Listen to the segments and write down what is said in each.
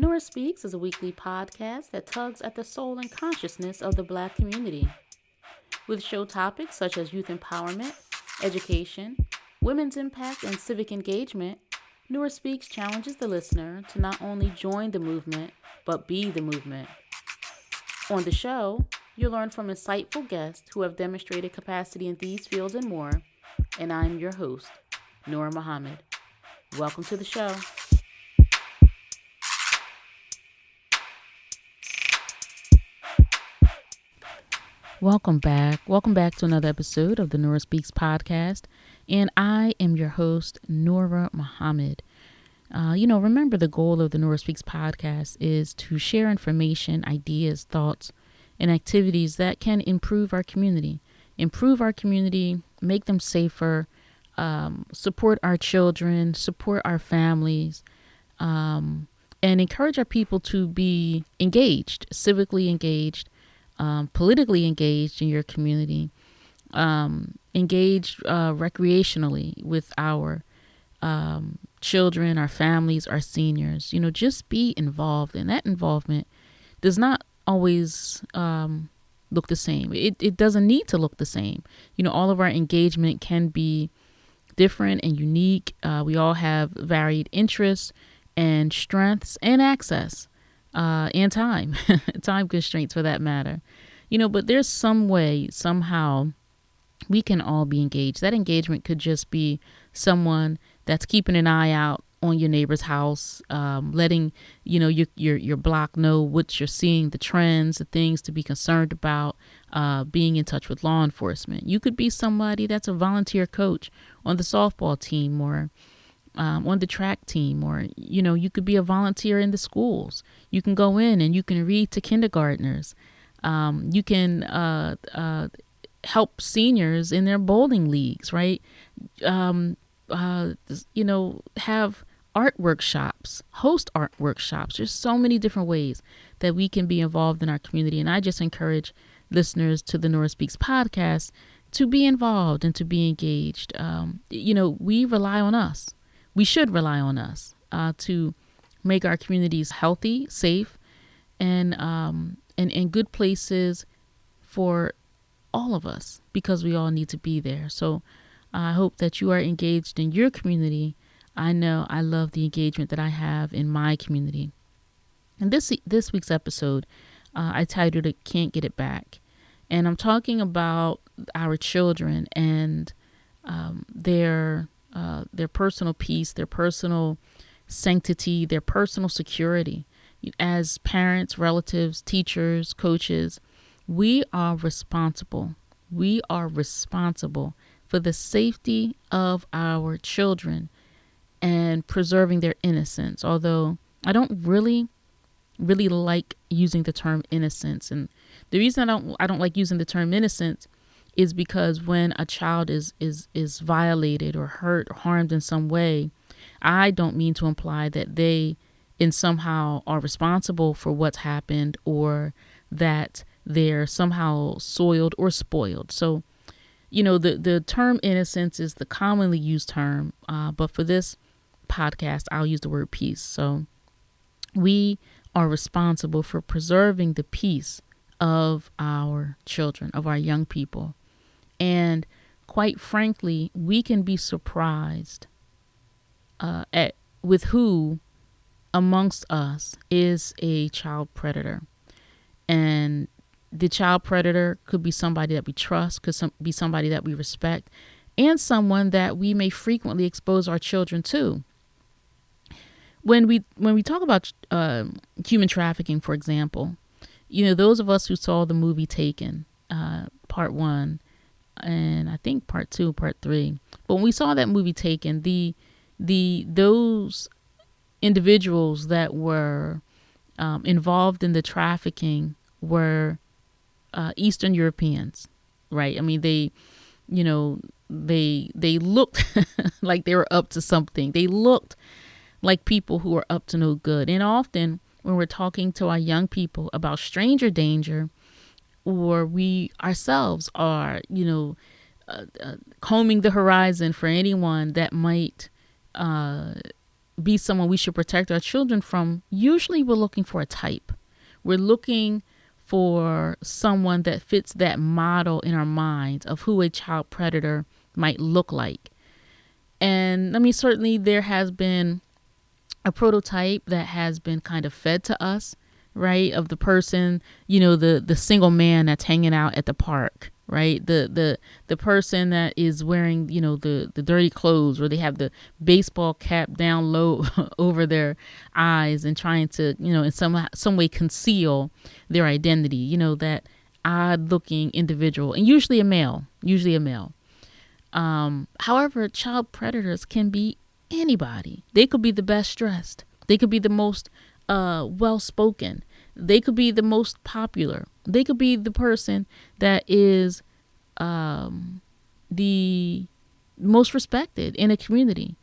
Nora Speaks is a weekly podcast that tugs at the soul and consciousness of the Black community. With show topics such as youth empowerment, education, women's impact, and civic engagement, Nora Speaks challenges the listener to not only join the movement, but be the movement. On the show, you'll learn from insightful guests who have demonstrated capacity in these fields and more, and I'm your host, Nora Muhammad. Welcome to the show. Welcome back. Welcome back to another episode of the Nora Speaks podcast. And I am your host, Nora Muhammad. Remember the goal of the Nora Speaks podcast is to share information, ideas, thoughts, and activities that can improve our community, make them safer, support our children, support our families, and encourage our people to be engaged, civically engaged, politically engaged in your community, engaged recreationally with our children, our families, our seniors. Just be involved. And that involvement does not always look the same. It doesn't need to look the same. All of our engagement can be different and unique. We all have varied interests and strengths and access. And time, time constraints for that matter, but there's some way, somehow we can all be engaged. That engagement could just be someone that's keeping an eye out on your neighbor's house, letting, your block know what you're seeing, the trends, the things to be concerned about, being in touch with law enforcement. You could be somebody that's a volunteer coach on the softball team or on the track team, or, you could be a volunteer in the schools. You can go in and you can read to kindergartners. You can help seniors in their bowling leagues, right? Have art workshops, host art workshops. There's so many different ways that we can be involved in our community. And I just encourage listeners to the Nora Speaks podcast to be involved and to be engaged. We rely on us. We should rely on us to make our communities healthy, safe, and good places for all of us, because we all need to be there. So I hope that you are engaged in your community. I know I love the engagement that I have in my community. And this week's episode, I titled it "Can't Get It Back," and I'm talking about our children and their personal peace, their personal sanctity, their personal security. As parents, relatives, teachers, coaches, we are responsible. We are responsible for the safety of our children and preserving their innocence. Although I don't really like using the term innocence. And the reason I don't like using the term innocence is because when a child is violated or hurt or harmed in some way, I don't mean to imply that they in somehow are responsible for what's happened, or that they're somehow soiled or spoiled. So, the term innocence is the commonly used term, but for this podcast, I'll use the word peace. So we are responsible for preserving the peace of our children, of our young people. And quite frankly, we can be surprised with who amongst us is a child predator. And the child predator could be somebody that we trust, could be somebody that we respect, and someone that we may frequently expose our children to. When we talk about human trafficking, for example, those of us who saw the movie Taken, part 1, and I think part 2, part 3. But when we saw that movie Taken, those individuals that were involved in the trafficking were Eastern Europeans, right? I mean, they looked like they were up to something. They looked like people who are up to no good. And often when we're talking to our young people about stranger danger, or we ourselves are, combing the horizon for anyone that might be someone we should protect our children from, usually we're looking for a type. We're looking for someone that fits that model in our minds of who a child predator might look like. And I mean, certainly there has been a prototype that has been kind of fed to us, right? Of the person, the single man that's hanging out at the park, right? The person that is wearing, the dirty clothes, or they have the baseball cap down low over their eyes and trying to, in some way conceal their identity, that odd looking individual, and usually a male. However, child predators can be anybody. They could be the best dressed. They could be the most well-spoken. They could be the most popular. They could be the person that is the most respected in a community.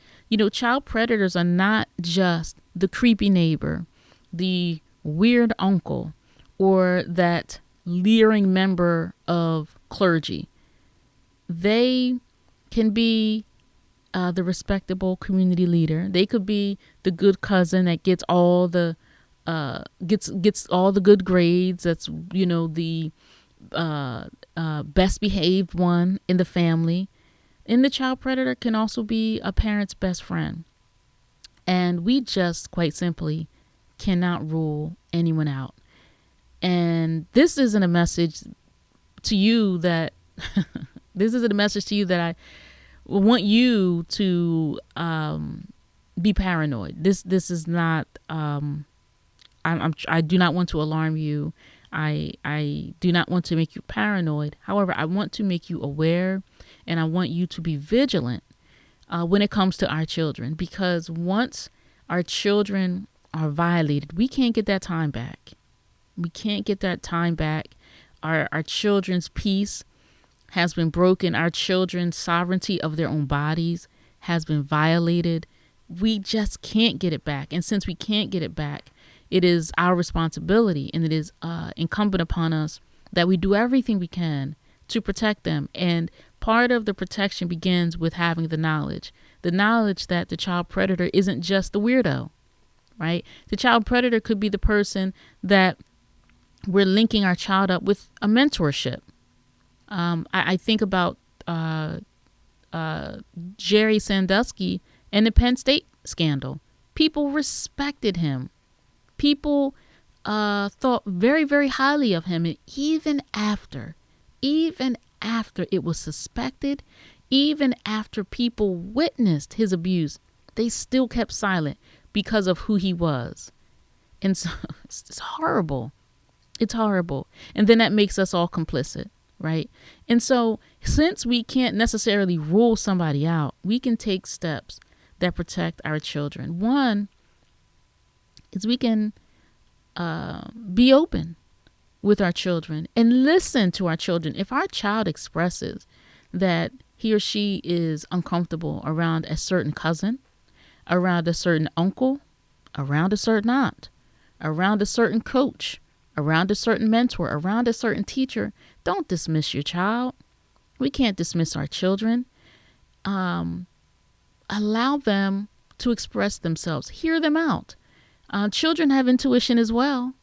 Child predators are not just the creepy neighbor, the weird uncle, or that leering member of clergy. They can be the respectable community leader. They could be the good cousin that gets all the gets all the good grades. That's the best behaved one in the family. And the child predator can also be a parent's best friend. And we just quite simply cannot rule anyone out. And this isn't a message to you that I want you to be paranoid. This is not. I do not want to alarm you. I do not want to make you paranoid. However, I want to make you aware, and I want you to be vigilant when it comes to our children, because once our children are violated, we can't get that time back. Our children's peace has been broken. Our children's sovereignty of their own bodies has been violated. We just can't get it back. And since we can't get it back, it is our responsibility, and it is incumbent upon us that we do everything we can to protect them. And part of the protection begins with having the knowledge that the child predator isn't just the weirdo, right? The child predator could be the person that we're linking our child up with a mentorship. I think about Jerry Sandusky and the Penn State scandal. People respected him. People thought very, very highly of him. And even after it was suspected, even after people witnessed his abuse, they still kept silent because of who he was. And so it's horrible. It's horrible. And then that makes us all complicit, right? And so since we can't necessarily rule somebody out, we can take steps that protect our children. One is we can be open with our children and listen to our children. If our child expresses that he or she is uncomfortable around a certain cousin, around a certain uncle, around a certain aunt, around a certain coach, around a certain mentor, around a certain teacher, don't dismiss your child. We can't dismiss our children. Allow them to express themselves. Hear them out. Children have intuition as well.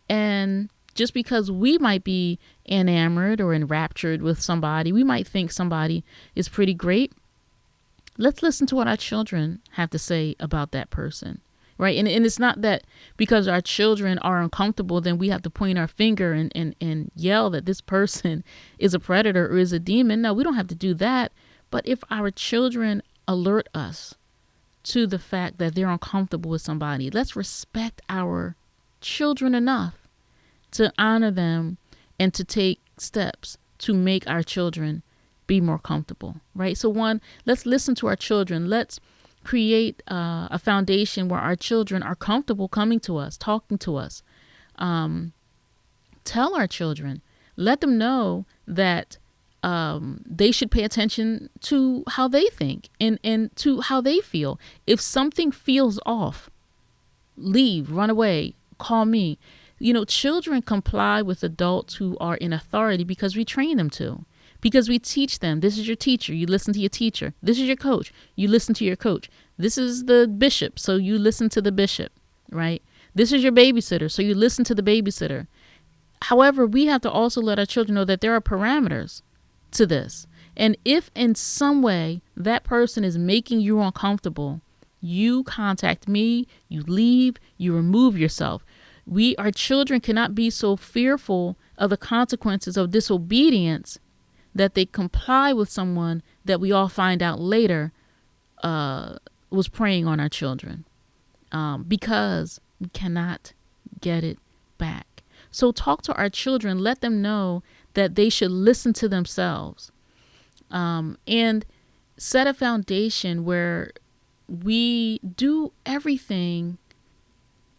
And just because we might be enamored or enraptured with somebody, we might think somebody is pretty great. Let's listen to what our children have to say about that person, right? And it's not that because our children are uncomfortable, then we have to point our finger and yell that this person is a predator or is a demon. No, we don't have to do that. But if our children alert us to the fact that they're uncomfortable with somebody, let's respect our children enough to honor them and to take steps to make our children be more comfortable, right? So one, let's listen to our children. Let's create a foundation where our children are comfortable coming to us, talking to us. Tell our children, let them know that they should pay attention to how they think and to how they feel. If something feels off, leave, run away, call me. Children comply with adults who are in authority because we train them to, because we teach them, this is your teacher, you listen to your teacher. This is your coach, you listen to your coach. This is the bishop, so you listen to the bishop, right? This is your babysitter, so you listen to the babysitter. However, we have to also let our children know that there are parameters to this. And if in some way that person is making you uncomfortable, you contact me, you leave, you remove yourself. Our children cannot be so fearful of the consequences of disobedience that they comply with someone that we all find out later was preying on our children, because we cannot get it back. So talk to our children, let them know that they should listen to themselves, and set a foundation where we do everything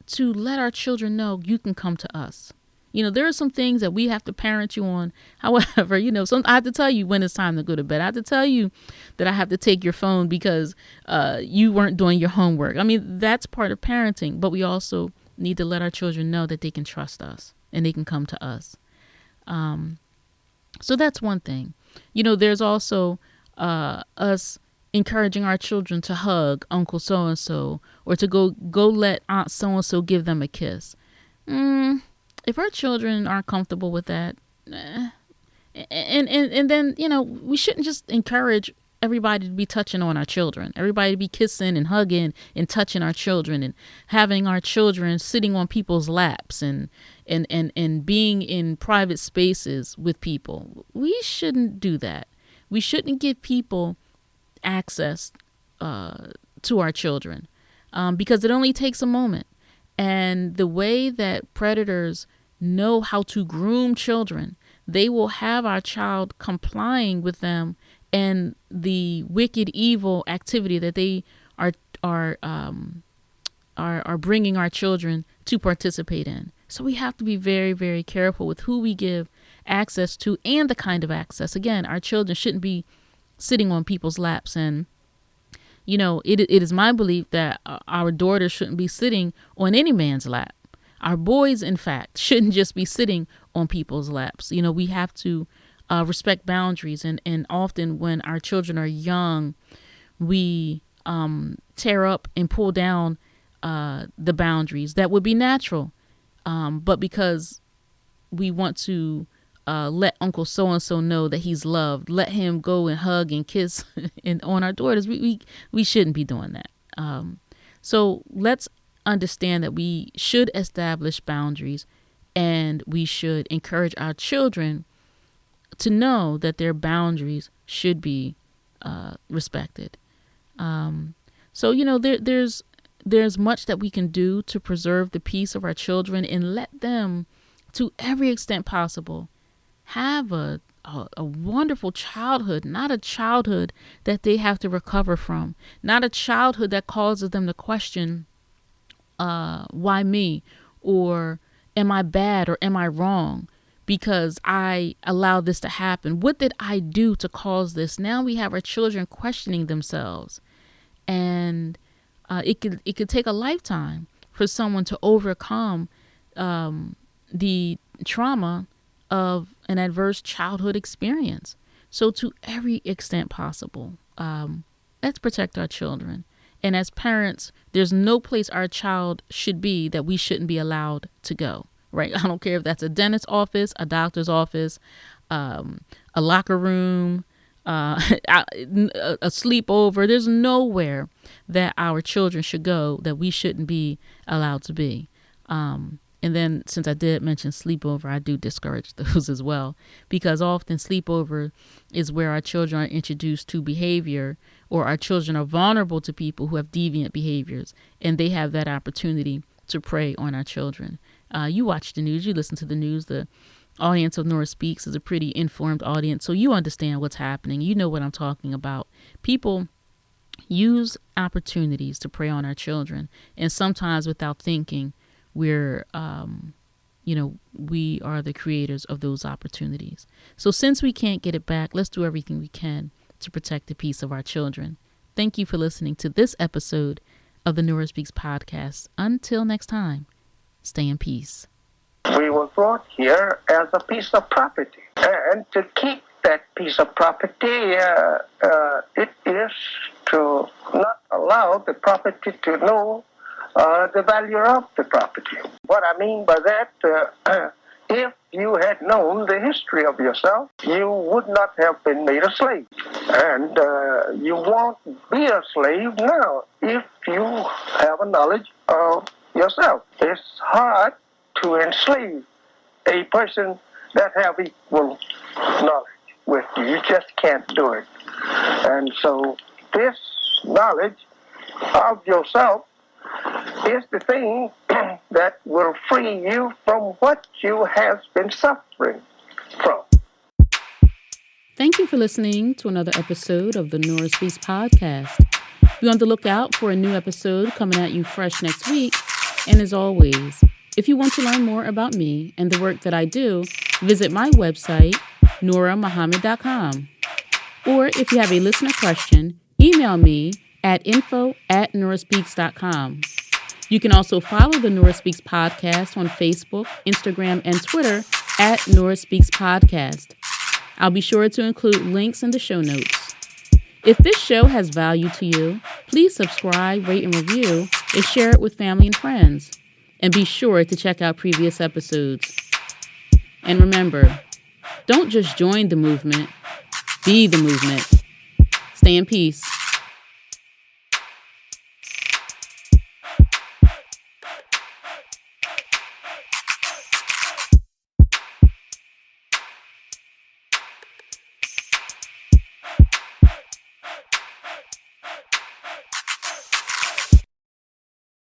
to let our children know you can come to us. There are some things that we have to parent you on. However, I have to tell you when it's time to go to bed. I have to tell you that I have to take your phone because you weren't doing your homework. I mean, that's part of parenting, but we also need to let our children know that they can trust us and they can come to us. So that's one thing. There's also us encouraging our children to hug Uncle so-and-so or to go let Aunt so-and-so give them a kiss. If our children aren't comfortable with that, and then, we shouldn't just encourage everybody to be touching on our children, everybody to be kissing and hugging and touching our children and having our children sitting on people's laps and being in private spaces with people. We shouldn't do that. We shouldn't give people access to our children, because it only takes a moment. And the way that predators know how to groom children, they will have our child complying with them and the wicked, evil activity that they are bringing our children to participate in. So we have to be very, very careful with who we give access to and the kind of access. Again, our children shouldn't be sitting on people's laps. And it is my belief that our daughters shouldn't be sitting on any man's lap. Our boys, in fact, shouldn't just be sitting on people's laps. We have to respect boundaries. And often when our children are young, we tear up and pull down the boundaries that would be natural. But because we want to let Uncle so-and-so know that he's loved, let him go and hug and kiss and on our daughters, we shouldn't be doing that. So let's understand that we should establish boundaries, and we should encourage our children to know that their boundaries should be respected. So there's much that we can do to preserve the peace of our children and let them, to every extent possible, have a wonderful childhood, not a childhood that they have to recover from, not a childhood that causes them to question, why me? Or am I bad or am I wrong because I allowed this to happen? What did I do to cause this? Now we have our children questioning themselves, and it could take a lifetime for someone to overcome the trauma of an adverse childhood experience. So to every extent possible, let's protect our children. And as parents, there's no place our child should be that we shouldn't be allowed to go, right? I don't care if that's a dentist's office, a doctor's office, a locker room, a sleepover. There's nowhere that our children should go that we shouldn't be allowed to be. And then, since I did mention sleepover, I do discourage those as well, because often sleepover is where our children are introduced to behavior, or our children are vulnerable to people who have deviant behaviors, and they have that opportunity to prey on our children. You watch the news, you listen to the news. The audience of Nora Speaks is a pretty informed audience, so you understand what's happening. You know what I'm talking about. People use opportunities to prey on our children, and sometimes without thinking, we are the creators of those opportunities. So since we can't get it back, let's do everything we can to protect the peace of our children. Thank you for listening to this episode of the Nora Speaks podcast. Until next time, stay in peace. We were brought here as a piece of property, and to keep that piece of property, it is to not allow the property to know the value of the property. What I mean by that, if you had known the history of yourself, you would not have been made a slave. And you won't be a slave now if you have a knowledge of yourself. It's hard to enslave a person that have equal knowledge with you. You just can't do it. And so this knowledge of yourself is the thing that will free you from what you have been suffering from. Thank you for listening to another episode of the Nora Speaks podcast. Be on the lookout for a new episode coming at you fresh next week. And as always, if you want to learn more about me and the work that I do, visit my website, norahmuhammad.com. Or if you have a listener question, email me at info@norahspeaks.com. You can also follow the Nora Speaks podcast on Facebook, Instagram, and Twitter at Nora Speaks Podcast. I'll be sure to include links in the show notes. If this show has value to you, please subscribe, rate, and review, and share it with family and friends. And be sure to check out previous episodes. And remember, don't just join the movement, be the movement. Stay in peace.